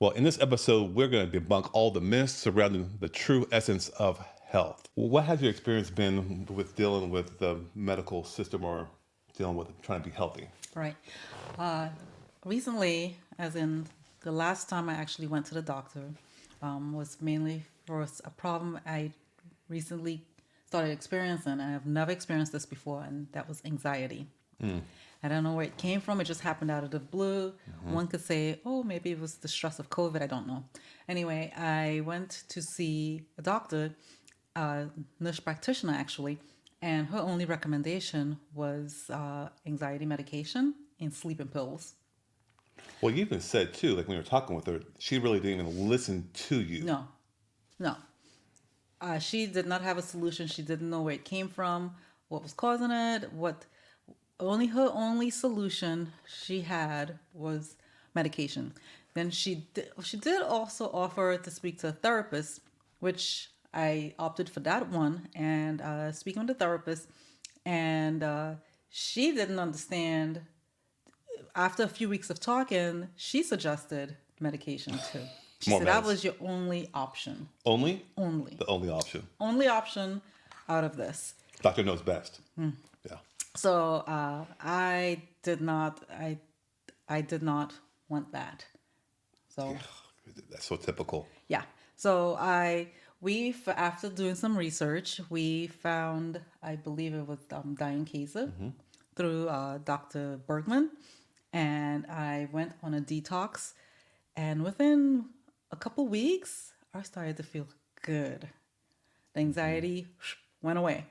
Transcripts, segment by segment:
Well, in this episode, we're going to debunk all the myths surrounding the true essence of health. What has your experience been with dealing with the medical system or dealing with trying to be healthy? Right. Uh, Recently, as in the last time I actually went to the doctor, was mainly for a problem I recently started experiencing. I have never experienced this before, and that was anxiety. I don't know where it came from. It just happened out of the blue. One could say, oh, maybe it was the stress of COVID. I don't know. Anyway, I went to see a doctor, a nurse practitioner actually, and her only recommendation was anxiety medication and sleeping pills. Well, you even said too, like when you were talking with her, she really didn't even listen to you. No, no. She did not have a solution. She didn't know where it came from, what was causing it, what only her only solution she had was medication. Then she did also offer to speak to a therapist, which I opted for that one and speaking with the therapist, and she didn't understand. After a few weeks of talking, she suggested medication too. She More said that meds. was your only option. Only? Only. The only option. Only option out of this. Doctor knows best. Yeah. So I did not want that. So That's so typical. yeah. So after doing some research, we found, I believe it was Diane Kaiser through Dr. Bergman, and I went on a detox, and within a couple weeks, I started to feel good. The anxiety went away.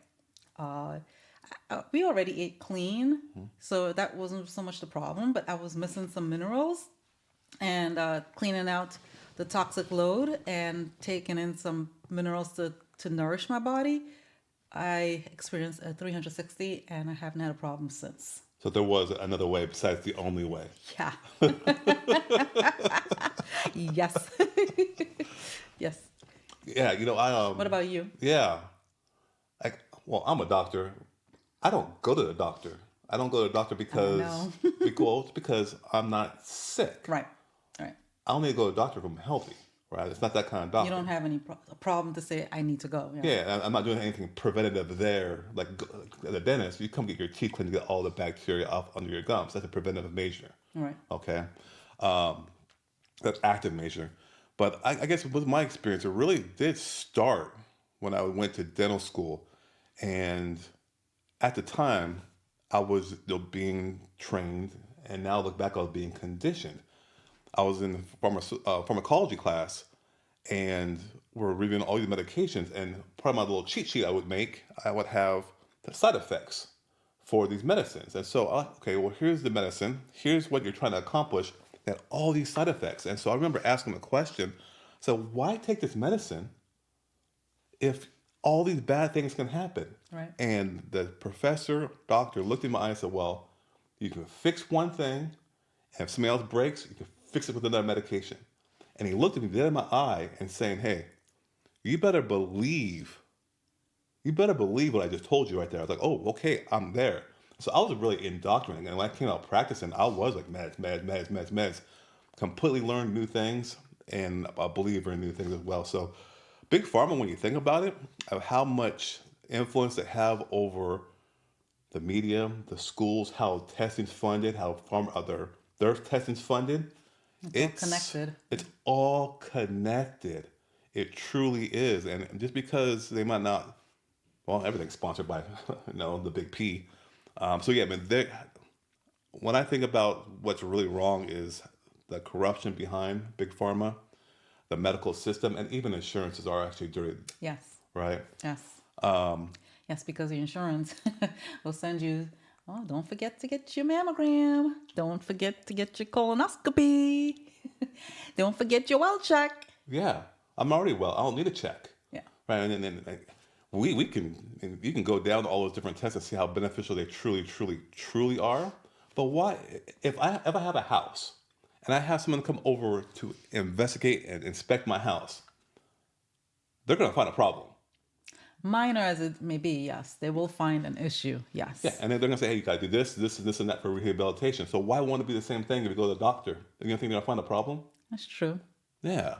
Uh, we already ate clean, so that wasn't so much the problem. But I was missing some minerals, and cleaning out the toxic load and taking in some minerals to nourish my body. I experienced a 360, and I haven't had a problem since. So there was another way besides the only way. Yeah. Yes. Yes. Yeah, What about you? yeah. Like, well, I'm a doctor. I don't go to the doctor. I don't go to the doctor I because know. it's because I'm not sick. Right. Right. I only go to the doctor if I'm healthy, right? It's not that kind of You doctor. don't have any problem to say I need to go. Yeah. Yeah, I'm not doing anything preventative there. Like at the dentist, you come get your teeth cleaned to get all the bacteria off under your gums. That's a preventative measure. Right. Okay, that's active measure. But I guess with my experience, it really did start when I went to dental school, and at the time, I was being trained, and now look back, I was being conditioned. I was in pharmacology class, and we're reviewing all these medications. And part of my little cheat sheet I would make, I would have the side effects for these medicines. And so, okay, well, here's the medicine. Here's what you're trying to accomplish. That all these side effects. And so I remember asking the question. So why take this medicine if all these bad things can happen? Right. And the doctor looked in my eye and said, well, you can fix one thing, and if something else breaks, you can fix it with another medication. And he looked at me dead in my eye and saying, hey, you better believe, you better believe what I just told you right there. I was like, oh, okay, I'm there. So I was really indoctrinated. And when I came out practicing, I was like meds, completely learned new things and a believer in new things as well. So big pharma, when you think about it, of how much influence they have over the media, the schools, how testing's funded, how their testing's funded. It's all connected. It's all connected. It truly is. And just because they might not, well, everything's sponsored by, the big P. So yeah, when I think about what's really wrong is the corruption behind big pharma, the medical system, and even insurances are actually dirty, Yes. right? Yes. Yes, because the insurance will send you, oh, don't forget to get your mammogram. Don't forget to get your colonoscopy. Don't forget your well check. Yeah, I'm already well. I don't need a check, Yeah. right? And then we can, and you can go down to all those different tests and see how beneficial they truly are. But why, if I have a house and I have someone come over to investigate and inspect my house, they're going to find a problem. Minor as it may be, yes, they will find an issue. Yeah, Yes. and then they're going to say, hey, you got to do this, and that for rehabilitation. So why won't it be the same thing if you go to the doctor? You're going to think they're going to find a problem? That's true. Yeah.